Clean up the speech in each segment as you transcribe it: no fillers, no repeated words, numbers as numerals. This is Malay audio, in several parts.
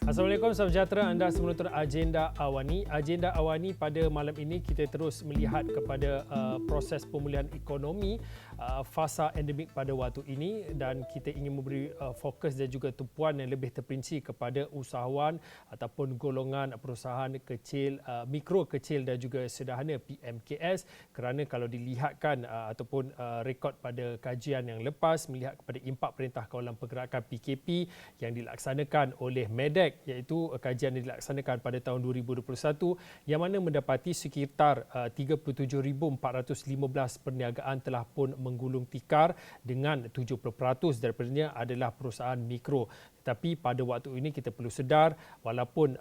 Assalamualaikum, salam sejahtera. Anda semua menonton Agenda Awani. Agenda Awani pada malam ini kita terus melihat kepada proses pemulihan ekonomi fasa endemik pada waktu ini, dan kita ingin memberi fokus dan juga tumpuan yang lebih terperinci kepada usahawan ataupun golongan perusahaan kecil, mikro, kecil dan juga sederhana PMKS, kerana kalau dilihatkan ataupun rekod pada kajian yang lepas melihat kepada impak Perintah Kawalan Pergerakan PKP yang dilaksanakan oleh MEDEC, iaitu kajian yang dilaksanakan pada tahun 2021 yang mana mendapati sekitar 37,415 perniagaan telah pun menggulung tikar, dengan 70% daripadanya adalah perusahaan mikro. Tetapi pada waktu ini kita perlu sedar, walaupun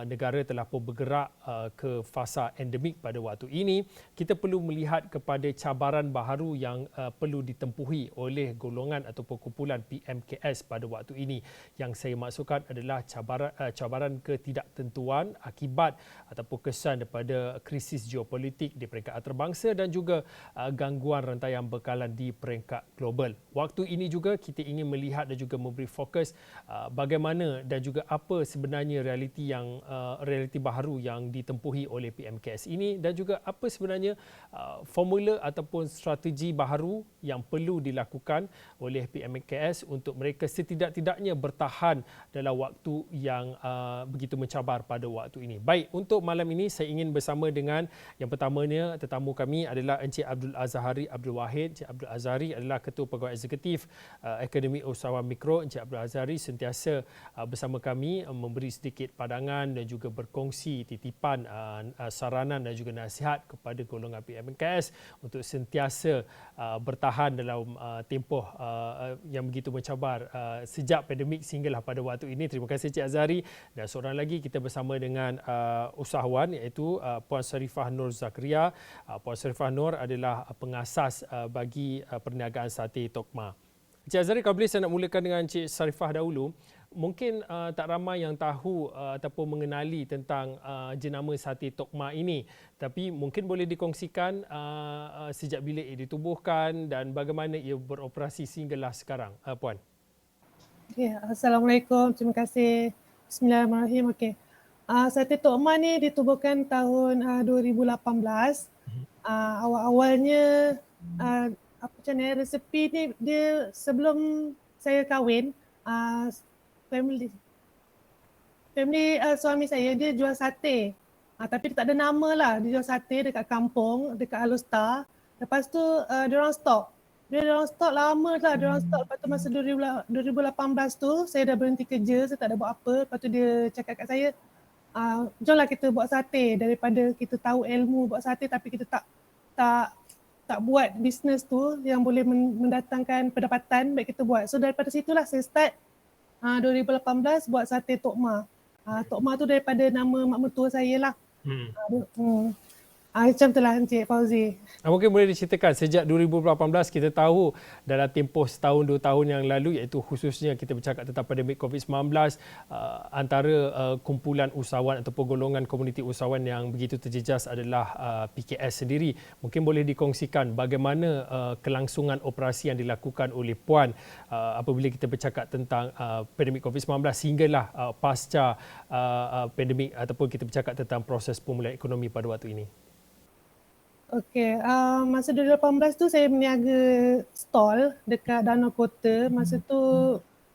negara telah pun bergerak ke fasa endemik pada waktu ini, kita perlu melihat kepada cabaran baharu yang perlu ditempuhi oleh golongan ataupun kumpulan PMKS pada waktu ini. Yang saya maksudkan adalah cabaran ketidaktentuan akibat ataupun kesan daripada krisis geopolitik di peringkat antarabangsa dan juga gangguan rantaian bekalan di peringkat global. Waktu ini juga kita ingin melihat dan juga memberi fokus bagaimana dan juga apa sebenarnya realiti baharu yang ditempuhi oleh PMKS ini, dan juga apa sebenarnya formula ataupun strategi baharu yang perlu dilakukan oleh PMKS untuk mereka setidak-tidaknya bertahan dalam waktu yang begitu mencabar pada waktu ini. Baik, untuk malam ini saya ingin bersama dengan yang pertamanya, tetamu kami adalah Encik Abdul Azhari Abdul Wahid. Encik Abdul Azhari adalah Ketua Pegawai Eksekutif Akademi Usahawan Mikro. Encik Abdul Azhari sentiasa bersama kami memberi sedikit pandangan dan juga berkongsi titipan saranan dan juga nasihat kepada golongan PMKS untuk sentiasa bertahan dalam tempoh yang begitu mencabar sejak pandemik sehinggalah pada waktu ini. Terima kasih Encik Azhari. Dan seorang lagi kita bersama dengan usahawan, iaitu Puan Sharifah Nur Zakaria. Puan Sharifah Nur adalah pengasas bagi perniagaan sate Tokma. Encik Azhari, kalau boleh saya nak mulakan dengan Encik Sharifah dahulu. Mungkin tak ramai yang tahu ataupun mengenali tentang jenama sate Tokma ini, tapi mungkin boleh dikongsikan sejak bila ia ditubuhkan dan bagaimana ia beroperasi sehinggalah sekarang, Puan. Okay. Assalamualaikum, terima kasih. Bismillahirrahmanirrahim. Okay. Sate Tokma ni ditubuhkan tahun 2018. Awal-awalnya macam ni, resepi ni dia sebelum saya kahwin, family suami saya dia jual sate. Tapi dia tak ada nama lah. Dia jual sate dekat kampung, dekat Alustar. Lepas tu dia orang stok. Dia orang stok lama lah. Dia orang stok. Lepas tu masa 2018 tu saya dah berhenti kerja, saya tak ada buat apa. Lepas tu dia cakap kat saya, jomlah kita buat sate, daripada kita tahu ilmu buat sate tapi kita tak buat bisnes tu yang boleh mendatangkan pendapatan, baik kita buat. So daripada situlah saya start 2018 buat sate Tokma. Tokma tu daripada nama mak mertua saya lah. Macam tu lah Encik Fauzi. Mungkin boleh diceritakan sejak 2018 kita tahu dalam tempoh setahun 2 tahun yang lalu, iaitu khususnya kita bercakap tentang pandemik COVID-19, antara kumpulan usahawan ataupun golongan komuniti usahawan yang begitu terjejas adalah PKS sendiri. Mungkin boleh dikongsikan bagaimana kelangsungan operasi yang dilakukan oleh Puan apabila kita bercakap tentang pandemik COVID-19 sehinggalah pasca pandemik, ataupun kita bercakap tentang proses pemulihan ekonomi pada waktu ini. Okey, masa 2018 tu saya berniaga stall dekat Danau Kota. Masa tu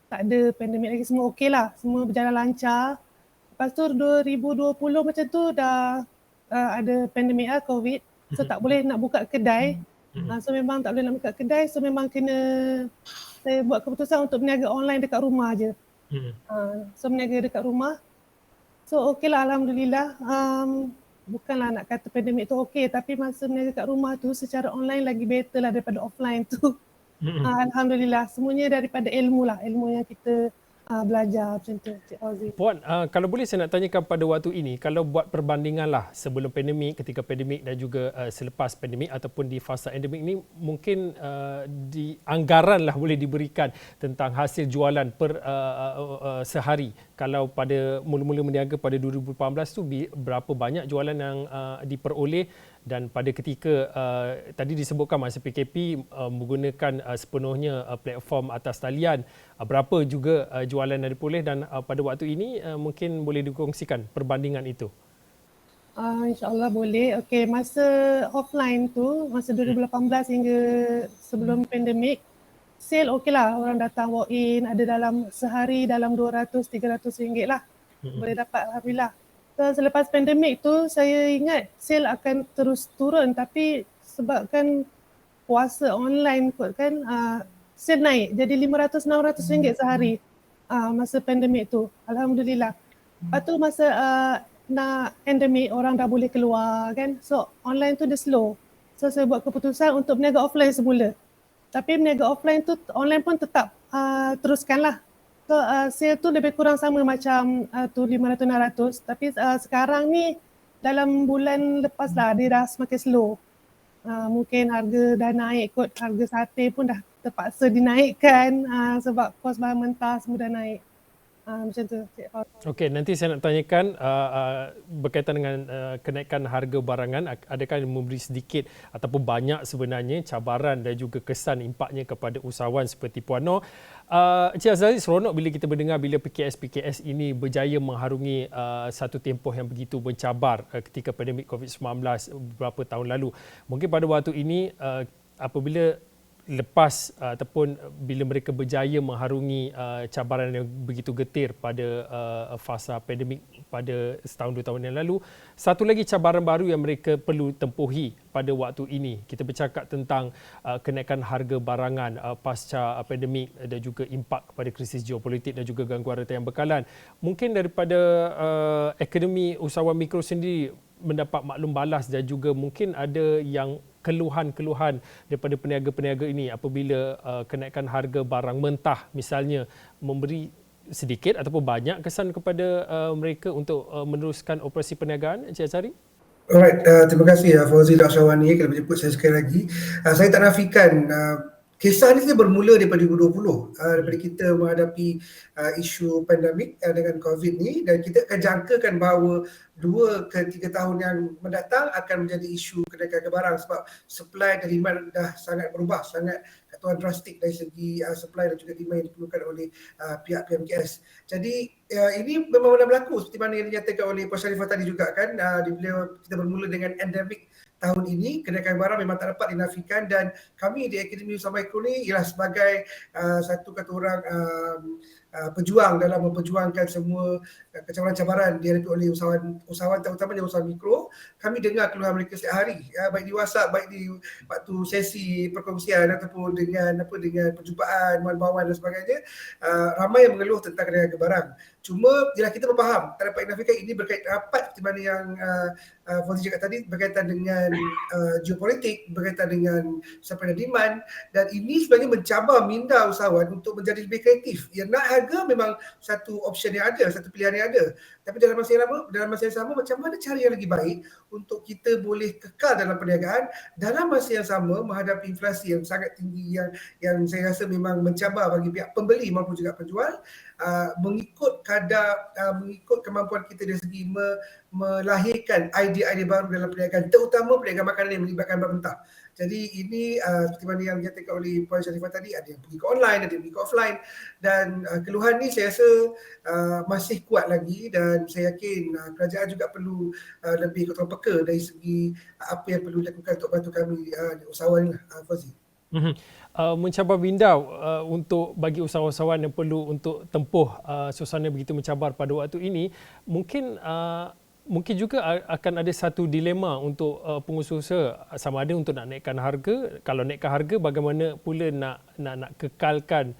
tak ada pandemik lagi, semua okey lah, semua berjalan lancar. Lepas tu 2020 macam tu dah ada pandemik lah, COVID. So tak boleh nak buka kedai. So memang tak boleh nak buka kedai, so memang kena saya buat keputusan untuk berniaga online dekat rumah je. So berniaga dekat rumah. So okey lah, Alhamdulillah. Bukanlah nak kata pandemik tu okey, tapi masa berniaga kat rumah tu secara online lagi better lah daripada offline tu. Alhamdulillah, semuanya daripada ilmu lah, ilmu yang kita belajar macam tu, Cik Fauzi. Puan, kalau boleh saya nak tanyakan pada waktu ini, kalau buat perbandingan lah sebelum pandemik, ketika pandemik dan juga selepas pandemik ataupun di fasa endemik ni, mungkin di anggaran lah boleh diberikan tentang hasil jualan per sehari. Kalau pada mula-mula berniaga pada 2018 tu, berapa banyak jualan yang diperoleh dan pada ketika tadi disebutkan masa PKP menggunakan sepenuhnya platform atas talian, berapa juga jualan yang diperoleh dan pada waktu ini mungkin boleh dikongsikan perbandingan itu. InsyaAllah boleh. Okey, masa offline tu, masa 2018 hingga sebelum pandemik, sale okey lah. Orang datang walk in, ada dalam sehari dalam RM200-300 lah. Boleh dapat, Alhamdulillah. So, selepas pandemik tu, saya ingat sale akan terus turun, tapi sebabkan puasa online kot kan, sale naik jadi RM500-600 sehari masa pandemik tu. Alhamdulillah. Lepas tu masa nak endemik, orang dah boleh keluar kan. So online tu dia slow. So saya buat keputusan untuk berniaga offline semula. Tapi berniaga offline tu online pun tetap teruskanlah. So sale tu lebih kurang sama macam tu 500-600. Tapi sekarang ni dalam bulan lepas lah dia dah semakin slow. Mungkin harga dah naik kot, harga sate pun dah terpaksa dinaikkan sebab kos bahan mentah semua dah naik. Macam tu. Okey, nanti saya nak tanyakan berkaitan dengan kenaikan harga barangan, adakah memberi sedikit ataupun banyak sebenarnya cabaran dan juga kesan impaknya kepada usahawan seperti Puan Nor. Encik Azari, seronok bila kita mendengar bila PKS ini berjaya mengharungi satu tempoh yang begitu mencabar ketika pandemik COVID-19 beberapa tahun lalu. Mungkin pada waktu ini apabila lepas ataupun bila mereka berjaya mengharungi cabaran yang begitu getir pada fasa pandemik pada setahun 2 tahun yang lalu, satu lagi cabaran baru yang mereka perlu tempuhi pada waktu ini. Kita bercakap tentang kenaikan harga barangan pasca pandemik dan juga impak kepada krisis geopolitik dan juga gangguan rantai yang bekalan. Mungkin daripada Akademi Usahawan Mikro sendiri mendapat maklum balas dan juga mungkin ada yang keluhan-keluhan daripada peniaga-peniaga ini apabila kenaikan harga barang mentah misalnya memberi sedikit ataupun banyak kesan kepada mereka untuk meneruskan operasi perniagaan, Encik Azari? Alright, terima kasih Fauzi dan Syawani kerana menjemput saya sekali lagi. Saya tak nafikan kisah ni bermula daripada 2020, daripada kita menghadapi isu pandemik dengan COVID ni, dan kita akan jangkakan bahawa 2 ke 3 tahun yang mendatang akan menjadi isu kenaikan harga barang sebab supply dan demand dah sangat berubah, sangat katuan drastik dari segi supply dan juga demand yang diperlukan oleh pihak PMKS. Jadi ini memang benar berlaku seperti mana yang dinyatakan oleh Puan Sharifah tadi juga kan, bila kita bermula dengan endemik tahun ini, kenaikan barang memang tak dapat dinafikan, dan kami di Akademi Usahawan Mikro ni ialah sebagai satu kata orang pejuang dalam memperjuangkan semua cabaran-cabaran dihadapi oleh usahawan terutamanya usahawan mikro. Kami dengar keluhan mereka setiap hari, baik di WhatsApp, baik di waktu sesi perkongsian ataupun dengan perjumpaan bawan-bawan dan sebagainya. Ramai yang mengeluh tentang kenaikan barang. Cuma ialah kita memfaham, tak dapat dinafikan ini berkait rapat seperti mana yang Fauzi cakap tadi, berkaitan dengan geopolitik, berkaitan dengan supply dan demand, dan ini sebenarnya mencabar minda usahawan untuk menjadi lebih kreatif. Yang nak harga memang satu option yang ada, satu pilihan yang ada. Tapi dalam masa yang sama macam mana cara yang lagi baik untuk kita boleh kekal dalam perniagaan dalam masa yang sama menghadapi inflasi yang sangat tinggi yang saya rasa memang mencabar bagi pihak pembeli maupun juga penjual, mengikut kemampuan kita dari segi melahirkan idea-idea baru dalam perniagaan, terutama perniagaan makanan yang melibatkan barang mentah. Jadi ini seperti mana yang dinyatakan oleh Puan Sharifah tadi, ada yang pergi ke online, ada yang pergi ke offline, dan keluhan ni saya rasa masih kuat lagi, dan saya yakin kerajaan juga perlu lebih peka dari segi apa yang perlu dilakukan untuk bantu kami usahawan lah, Fauzi. Mencabar minda untuk bagi usahawan-usahawan yang perlu untuk tempuh suasana begitu mencabar pada waktu ini, mungkin juga akan ada satu dilema untuk pengusaha, sama ada untuk nak naikkan harga. Kalau naikkan harga, bagaimana pula nak kekalkan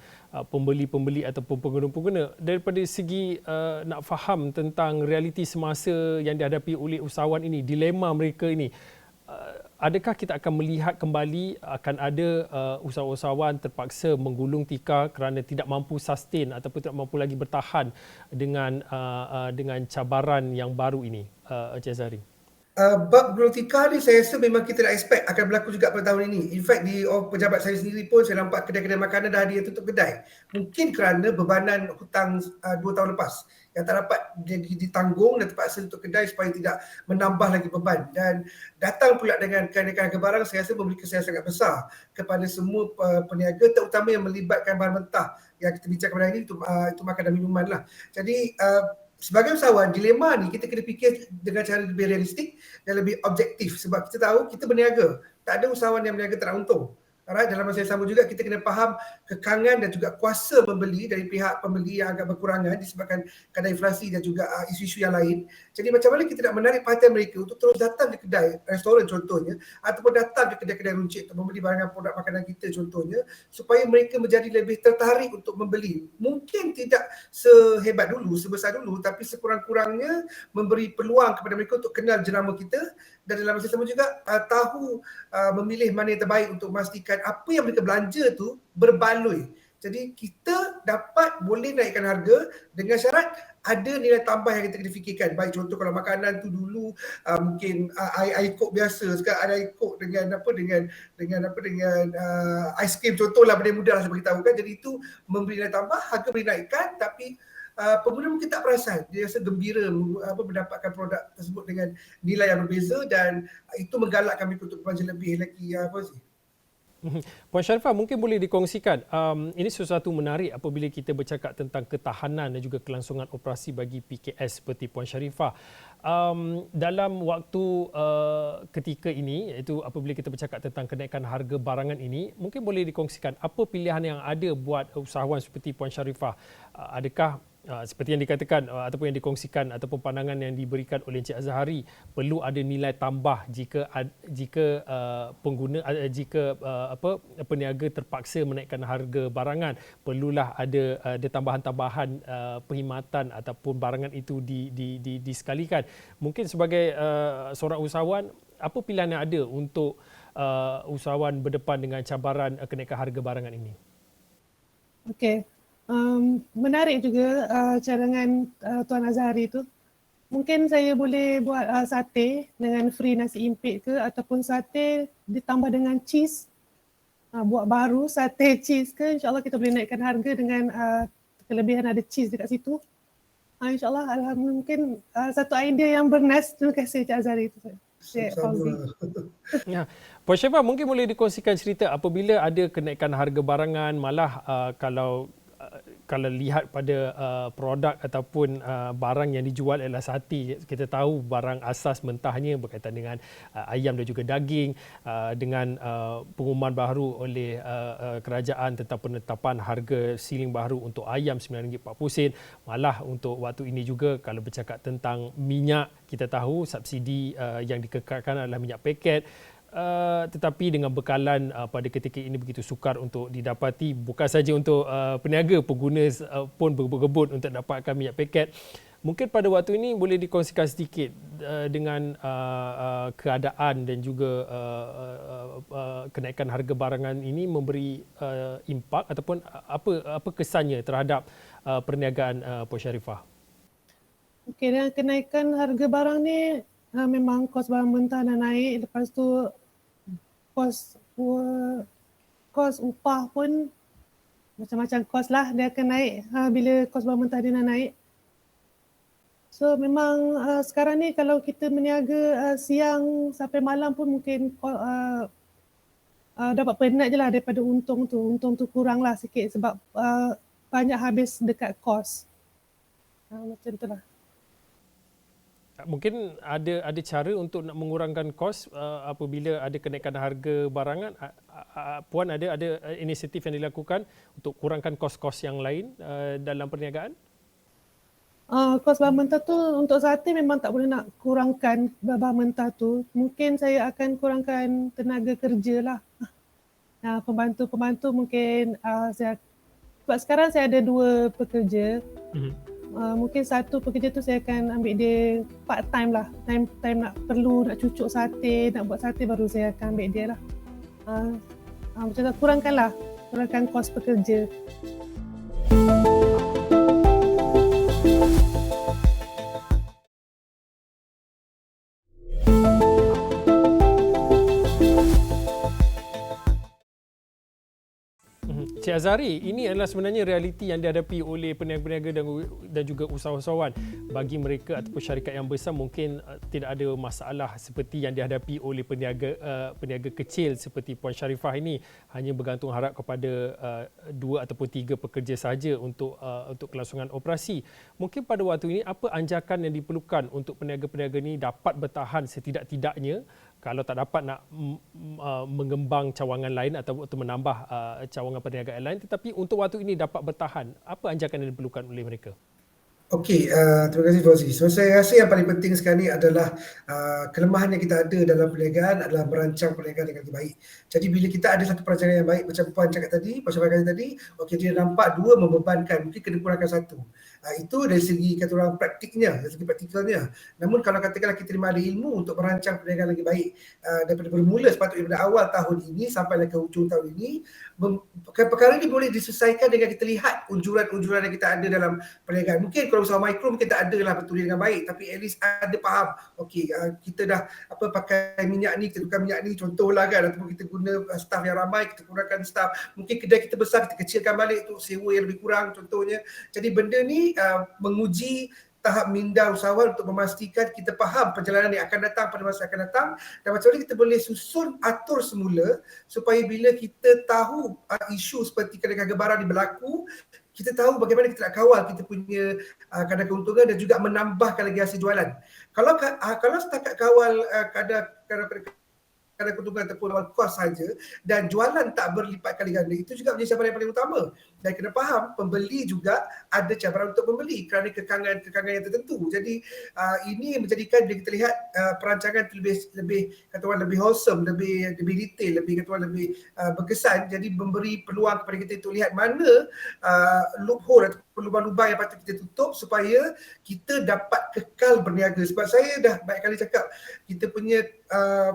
pembeli-pembeli ataupun pengguna-pengguna. Daripada segi nak faham tentang realiti semasa yang dihadapi oleh usahawan ini, dilema mereka ini, adakah kita akan melihat kembali akan ada usahawan terpaksa menggulung tikar kerana tidak mampu sustain ataupun tidak mampu lagi bertahan dengan cabaran yang baru ini, Encik Azari? Bab gulung tikar ni saya rasa memang kita dah expect akan berlaku juga pada tahun ini. In fact di pejabat saya sendiri pun saya nampak kedai-kedai makanan dah ada yang tutup kedai. Mungkin kerana bebanan hutang 2 tahun lepas yang tak dapat ditanggung dan terpaksa tutup kedai supaya tidak menambah lagi beban. Dan datang pula dengan kenaikan harga barang, saya rasa memberi kesan sangat besar kepada semua peniaga, terutama yang melibatkan bahan mentah yang kita bincangkan pada hari ini, itu makan dan minuman lah. Jadi sebagai usahawan, dilema ni kita kena fikir dengan cara lebih realistik dan lebih objektif, sebab kita tahu kita berniaga. Tak ada usahawan yang berniaga tak nak untung. Alright, dalam masa yang sama juga kita kena faham kekangan dan juga kuasa membeli dari pihak pembeli yang agak berkurangan disebabkan kadar inflasi dan juga isu-isu yang lain. Jadi macam mana kita nak menarik perhatian mereka untuk terus datang ke kedai restoran contohnya, ataupun datang ke kedai-kedai runcit untuk membeli barang produk makanan kita contohnya, supaya mereka menjadi lebih tertarik untuk membeli. Mungkin tidak sehebat dulu, sebesar dulu, tapi sekurang-kurangnya memberi peluang kepada mereka untuk kenal jenama kita, dan dalam masa sama juga tahu memilih mana yang terbaik untuk memastikan apa yang mereka belanja tu berbaloi. Jadi kita boleh naikkan harga dengan syarat ada nilai tambah yang kita kena fikirkan. Baik contoh kalau makanan tu dulu mungkin air kok biasa, sekarang ada air kok dengan aiskrim contohlah, benda mudah lah saya beritahu kan. Jadi itu memberi nilai tambah, harga boleh naikkan, tapi pengguna mungkin tak perasan, dia rasa gembira mendapatkan produk tersebut dengan nilai yang berbeza, dan itu menggalakkan mereka untuk belanja lebih lagi. Puan Sharifah, mungkin boleh dikongsikan, ini sesuatu menarik apabila kita bercakap tentang ketahanan dan juga kelangsungan operasi bagi PKS seperti Puan Sharifah. Dalam waktu ketika ini, iaitu apabila kita bercakap tentang kenaikan harga barangan ini, mungkin boleh dikongsikan apa pilihan yang ada buat usahawan seperti Puan Sharifah. Adakah seperti yang dikatakan ataupun yang dikongsikan ataupun pandangan yang diberikan oleh Encik Azhari, perlu ada nilai tambah jika peniaga terpaksa menaikkan harga barangan, perlulah ada tambahan-tambahan perkhidmatan ataupun barangan itu disekalikan. Mungkin sebagai seorang usahawan, apa pilihan yang ada untuk usahawan berdepan dengan cabaran kenaikan harga barangan ini? Okey. Menarik juga cadangan Tuan Azhari tu. Mungkin saya boleh buat sate dengan free nasi impit ke, ataupun sate ditambah dengan cheese. Buat baru sate cheese ke, insyaAllah kita boleh naikkan harga dengan kelebihan ada cheese dekat situ. InsyaAllah, alhamdulillah, mungkin satu idea yang bernas. Terima kasih Cik Azhari itu. Ya. Puan Sharifah, mungkin boleh dikongsikan cerita apabila ada kenaikan harga barangan, malah kalau lihat pada produk ataupun barang yang dijual adalah sate, kita tahu barang asas mentahnya berkaitan dengan ayam dan juga daging, dengan pengumuman baru oleh kerajaan tentang penetapan harga siling baru untuk ayam RM9.40, malah untuk waktu ini juga kalau bercakap tentang minyak, kita tahu subsidi yang dikekalkan adalah minyak paket. Tetapi dengan bekalan pada ketika ini begitu sukar untuk didapati, bukan saja untuk peniaga, pengguna pun berebut untuk dapatkan minyak paket. Mungkin pada waktu ini boleh dikongsikan sedikit dengan keadaan dan juga kenaikan harga barangan ini memberi impak ataupun apa kesannya terhadap perniagaan Puan Sharifah? Okey, dengan kenaikan harga barang ni memang kos barang mentah dah naik, lepas tu kos upah pun macam-macam kos lah dia akan naik bila kos barang mentah dia nak naik. So memang sekarang ni kalau kita meniaga siang sampai malam pun mungkin dapat penat je lah daripada untung tu kurang lah sikit sebab banyak habis dekat kos. Macam tu lah. Mungkin ada cara untuk nak mengurangkan kos apabila ada kenaikan harga barangan. Puan ada inisiatif yang dilakukan untuk kurangkan kos-kos yang lain dalam perniagaan? Kos bahan mentah tu untuk sate memang tak boleh nak kurangkan bahan mentah tu. Mungkin saya akan kurangkan tenaga kerja lah. Pembantu-pembantu mungkin sebab sekarang saya ada 2 pekerja. Mungkin satu pekerja tu saya akan ambil dia part time lah. Time nak cucuk sate, nak buat sate baru saya akan ambil dia lah. Macam tu, kurangkan kos pekerja. Cik Azhari, ini adalah sebenarnya realiti yang dihadapi oleh peniaga-peniaga dan juga usahawan. Bagi mereka ataupun syarikat yang besar mungkin tidak ada masalah seperti yang dihadapi oleh peniaga kecil seperti Puan Sharifah ini, hanya bergantung harap kepada 2 ataupun 3 pekerja sahaja untuk kelangsungan operasi. Mungkin pada waktu ini apa anjakan yang diperlukan untuk peniaga-peniaga ini dapat bertahan setidak-tidaknya, kalau tak dapat nak mengembang cawangan lain atau menambah cawangan perniagaan lain, tetapi untuk waktu ini dapat bertahan, apa anjakan yang diperlukan oleh mereka? Okey, terima kasih Fauzi. So saya rasa yang paling penting sekarang ni adalah kelemahan yang kita ada dalam perniagaan adalah merancang perniagaan dengan lebih baik. Jadi bila kita ada satu perancangan yang baik, macam Puan cakap tadi, Puan Syafaqah tadi, okey dia nampak 2 membebankan, mungkin kena kurangkan 1. Itu dari segi kata orang praktiknya, dari segi praktikalnya. Namun kalau katakanlah kita ada ilmu untuk merancang perniagaan lagi baik, daripada bermula sepatutnya pada awal tahun ini sampai ke hujung tahun ini, perkara ini boleh diselesaikan dengan kita lihat unjuran-unjuran yang kita ada dalam perniagaan. Mungkin kalau usaha mikro mungkin tak ada lah betul dengan baik, tapi at least ada faham, okey kita dah pakai minyak ni, kita tukar minyak ni contohlah kan, ataupun kita guna staff yang ramai, kita kurangkan staff, mungkin kedai kita besar kita kecilkan balik untuk sewa yang lebih kurang contohnya. Jadi benda ni menguji tahap minda usahawan untuk memastikan kita faham perjalanan yang akan datang pada masa akan datang, dan macam mana kita boleh susun atur semula supaya bila kita tahu isu seperti kadang kegemaran ni berlaku, kita tahu bagaimana kita nak kawal kita punya kadar keuntungan dan juga menambahkan lagi hasil jualan. Kalau setakat kawal kadar keuntungan ataupun lawan kos saja dan jualan tak berlipat kali ganda, itu juga menjadi cabaran yang paling utama. Dan kena faham pembeli juga ada cabaran untuk membeli kerana kekangan yang tertentu. Jadi ini menjadikan bila kita lihat perancangan lebih kata orang lebih wholesome, lebih detail, lebih kata orang lebih berkesan. Jadi memberi peluang kepada kita untuk lihat mana loophole atau lubang-lubang yang patut kita tutup supaya kita dapat kekal berniaga. Sebab saya dah banyak kali cakap, kita punya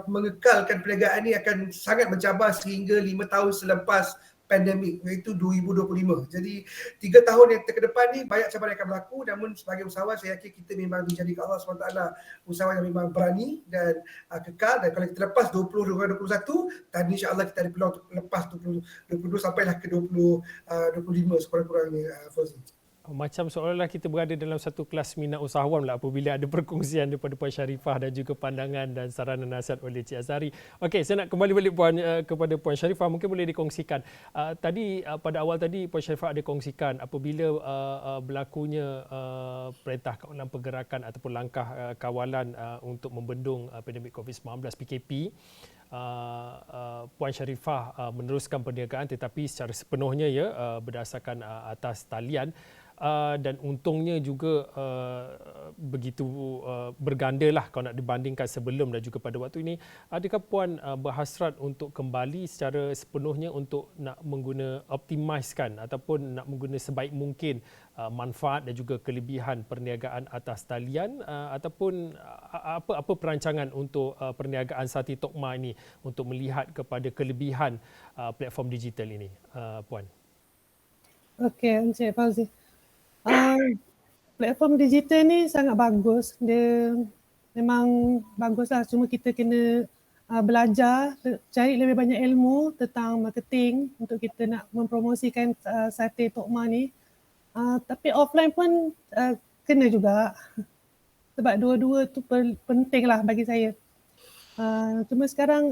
mengekalkan perniagaan ni akan sangat mencabar sehingga 5 tahun selepas pandemik, iaitu 2025. Jadi 3 tahun yang ke depan ni banyak cabaran yang akan berlaku, namun sebagai usahawan saya yakin kita memang dijadikan Allah SWT usahawan yang memang berani dan kekal, dan kalau kita lepas 2021, tadi insya-Allah kita ada peluang untuk lepas 2022 sampailah ke 2025 sekurang-kurangnya, Fauzi. Macam seolah-olah kita berada dalam satu kelas minat usahawan lah apabila ada perkongsian daripada Puan Sharifah dan juga pandangan dan saranan nasihat oleh Cik Azhari. Okey, saya nak kembali balik kepada Puan Sharifah, mungkin boleh dikongsikan. Tadi pada awal tadi Puan Sharifah ada kongsikan apabila berlakunya perintah kawalan pergerakan ataupun langkah kawalan untuk membendung pandemik COVID-19 PKP, Puan Sharifah meneruskan perniagaan tetapi secara sepenuhnya berdasarkan atas talian. Dan untungnya juga begitu berganda lah kalau nak dibandingkan sebelum dan juga pada waktu ini. Adakah Puan berhasrat untuk kembali secara sepenuhnya untuk nak optimiskan ataupun nak menggunakan sebaik mungkin manfaat dan juga kelebihan perniagaan atas talian, ataupun apa perancangan untuk perniagaan Sati Tokma ini untuk melihat kepada kelebihan platform digital ini, Puan? Okey, Encik Fauzi. Platform digital ni sangat bagus. Dia memang baguslah, cuma kita kena belajar, cari lebih banyak ilmu tentang marketing untuk kita nak mempromosikan Sate Tokma ni. Tapi offline pun kena juga. Sebab dua-dua tu penting lah bagi saya. Cuma sekarang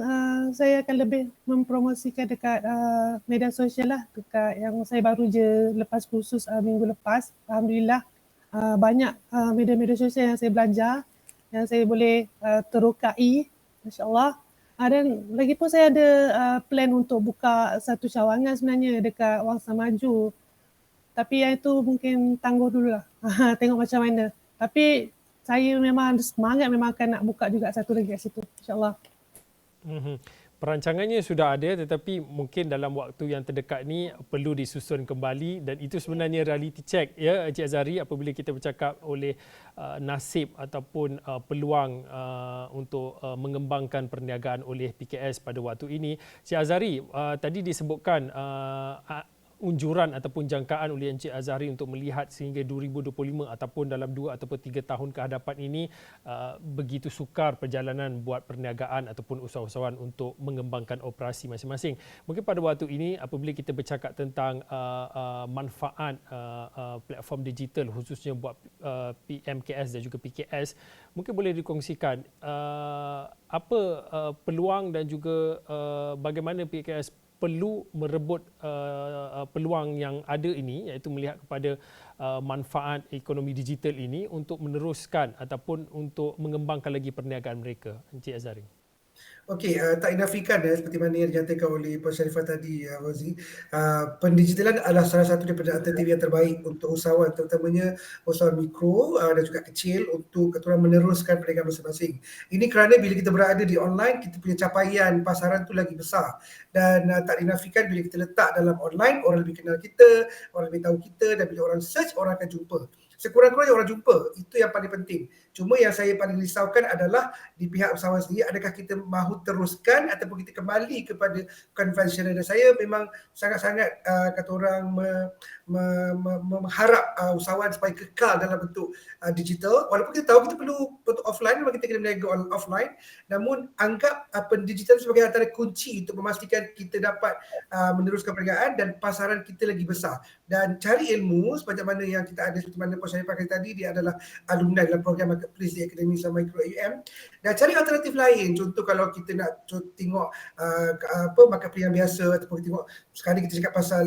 saya akan lebih mempromosikan dekat media sosial lah, dekat yang saya baru je lepas kursus minggu lepas. Alhamdulillah banyak media-media sosial yang saya belajar, yang saya boleh terokai, insyaAllah. Dan lagi pun saya ada plan untuk buka satu cawangan sebenarnya dekat Wangsa Maju. Tapi yang itu mungkin tangguh dululah. Tengok macam mana. Tapi saya memang ada semangat, memang akan nak buka juga satu lagi kat situ, insyaAllah. Perancangannya sudah ada tetapi mungkin dalam waktu yang terdekat ni perlu disusun kembali, dan itu sebenarnya reality check ya Cik Azhari apabila kita bercakap oleh nasib ataupun peluang untuk mengembangkan perniagaan oleh PKS pada waktu ini. Cik Azhari, tadi disebutkan unjuran ataupun jangkaan oleh Encik Azhari untuk melihat sehingga 2025 ataupun dalam 2 ataupun 3 tahun ke hadapan ini begitu sukar perjalanan buat perniagaan ataupun usahawan untuk mengembangkan operasi masing-masing. Mungkin pada waktu ini apabila kita bercakap tentang manfaat platform digital khususnya buat PMKS dan juga PKS, mungkin boleh dikongsikan apa peluang dan juga bagaimana PKS perlu merebut peluang yang ada ini, iaitu melihat kepada manfaat ekonomi digital ini untuk meneruskan ataupun untuk mengembangkan lagi perniagaan mereka. Encik Azhari. Okey, tak dinafikan seperti mana yang dinyatakan oleh Puan Sharifah tadi, Fauzi. Pendigitalan adalah salah satu daripada alternatif yang terbaik untuk usahawan, terutamanya usahawan mikro dan juga kecil untuk keturunan meneruskan perniagaan masing-masing. Ini kerana bila kita berada di online, kita punya capaian pasaran tu lagi besar. Dan tak dinafikan bila kita letak dalam online, orang lebih kenal kita, orang lebih tahu kita, dan bila orang search, orang akan jumpa. Sekurang-kurangnya orang jumpa, itu yang paling penting. Cuma yang saya paling risaukan adalah di pihak usahawan sendiri, adakah kita mahu teruskan ataupun kita kembali kepada konvensional. Dan saya memang sangat-sangat kata orang mengharap usahawan supaya kekal dalam bentuk digital. Walaupun kita tahu kita perlu bentuk offline, memang kita kena berniaga offline, namun anggap digital sebagai antara kunci untuk memastikan kita dapat meneruskan perniagaan dan pasaran kita lagi besar. Dan cari ilmu sepanjang mana yang kita ada, seperti mana Puan Sharifah kata tadi, dia adalah alumni dalam program Marketplace di Akademi Usaha Mikro AUM, dan cari alternatif lain. Contoh kalau kita nak tengok marketplace yang biasa, ataupun kita tengok sekarang kita cakap pasal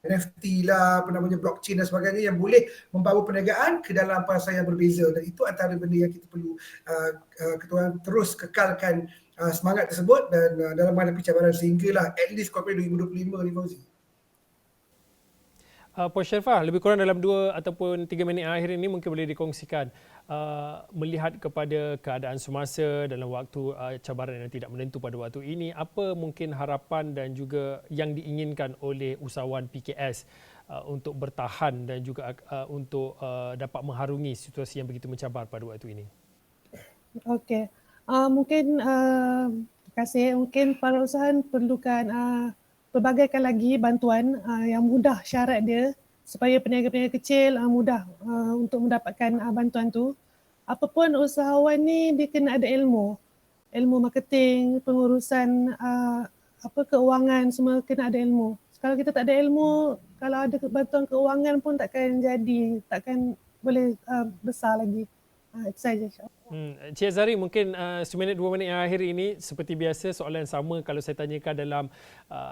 NFT lah, apa namanya, blockchain dan sebagainya yang boleh membawa perniagaan ke dalam pasar yang berbeza, dan itu antara benda yang kita perlu kita terus kekalkan semangat tersebut dan dalam menghadapi cabaran sehinggalah at least corporate 2025 ni, Fauzi. Puan Sharifah, lebih kurang dalam 2 ataupun 3 minit akhir ini mungkin boleh dikongsikan melihat kepada keadaan semasa dalam waktu cabaran yang tidak menentu pada waktu ini, apa mungkin harapan dan juga yang diinginkan oleh usahawan PKS untuk bertahan dan juga untuk dapat mengharungi situasi yang begitu mencabar pada waktu ini? Okey, mungkin terima kasih. Mungkin para usahawan perlukan pelbagaikan lagi bantuan yang mudah syarat dia supaya peniaga-peniaga kecil mudah untuk mendapatkan bantuan tu. Apapun usahawan ni dia kena ada ilmu marketing, pengurusan keuangan, semua kena ada ilmu. Kalau kita tak ada ilmu, kalau ada bantuan keuangan pun takkan boleh besar lagi. Itu saja, insyaAllah. Encik Azhari, mungkin 1 minit 2 minit yang akhir ini seperti biasa soalan sama kalau saya tanyakan dalam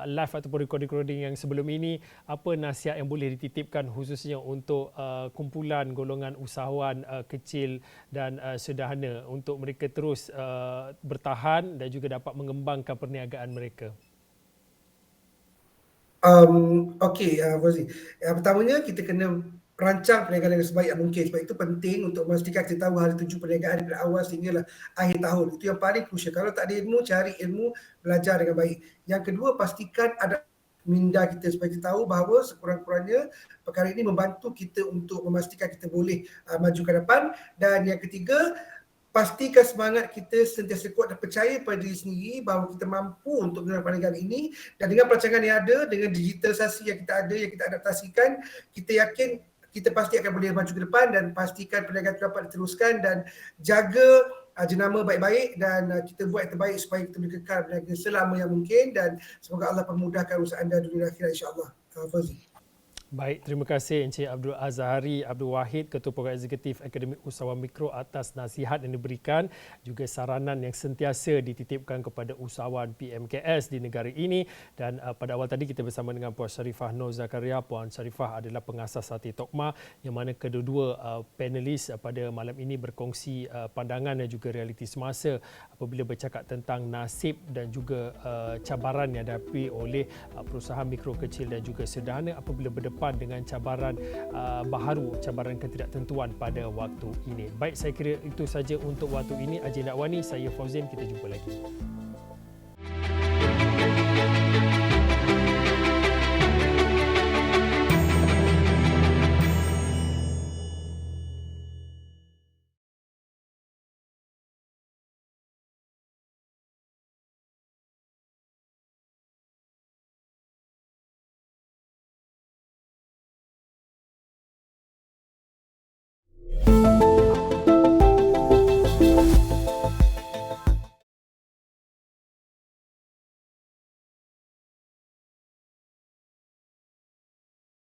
live ataupun recording yang sebelum ini, apa nasihat yang boleh dititipkan khususnya untuk kumpulan golongan usahawan kecil dan sederhana untuk mereka terus bertahan dan juga dapat mengembangkan perniagaan mereka? Okey, Fauzi. Yang pertamanya kita kena rancang perniagaan yang sebaik yang mungkin. Sebab itu penting untuk memastikan kita tahu hari tuju perniagaan dari awal sehinggalah akhir tahun. Itu yang paling krusial. Kalau tak ada ilmu, cari ilmu, belajar dengan baik. Yang kedua, pastikan ada minda kita supaya kita tahu bahawa sekurang-kurangnya perkara ini membantu kita untuk memastikan kita boleh maju ke depan. Dan yang ketiga, pastikan semangat kita sentiasa kuat dan percaya pada diri sendiri bahawa kita mampu untuk menggunakan perniagaan ini, dan dengan perancangan yang ada, dengan digitalisasi yang kita ada, yang kita adaptasikan, kita yakin kita pasti akan boleh maju ke depan dan pastikan perniagaan itu dapat diteruskan dan jaga jenama baik-baik dan kita buat yang terbaik supaya kita boleh kekal berniaga selama yang mungkin, dan semoga Allah permudahkan usaha anda dunia dan akhirat, insya-Allah. Fauzi. Baik, terima kasih Encik Abdul Azhari Abdul Wahid, Ketua Program Eksekutif Akademi Usahawan Mikro atas nasihat yang diberikan, juga saranan yang sentiasa dititipkan kepada usahawan PMKS di negara ini. Dan pada awal tadi kita bersama dengan Puan Sharifah Nur Zakaria. Puan Sharifah adalah pengasas Hati Tokma, yang mana kedua-dua panelis pada malam ini berkongsi pandangan dan juga realiti semasa apabila bercakap tentang nasib dan juga cabaran yang dihadapi oleh perusahaan mikro, kecil dan juga sederhana apabila berdepan dengan cabaran baharu, cabaran ketidaktentuan pada waktu ini. Baik, saya kira itu saja untuk waktu ini. Agenda Awani, saya Fauzin, kita jumpa lagi.